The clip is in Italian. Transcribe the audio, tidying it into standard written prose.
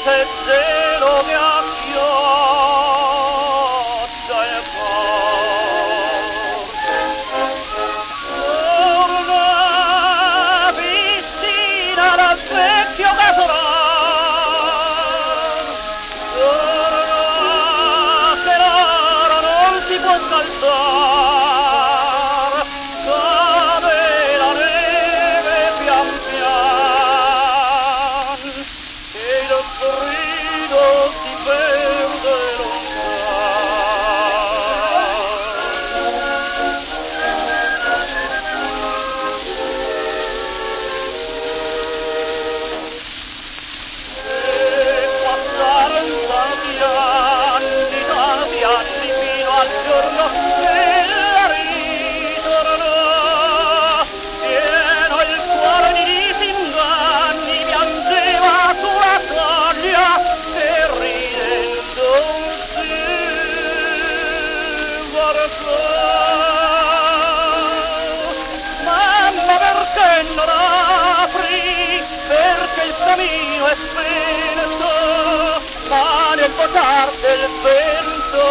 notte il cielo mi acchiappa e torna vicina dal vecchio casolare, torna che l'ora non si può scalzare, cade la neve pian pian e il grido si perde tanti anni fino al giorno che la ritornò, pieno il cuore di disinganni, piangeva sulla soglia e ridendo si guardò. Mamma, perché non apri? Perché il cammino è spento, ma nel potar del vento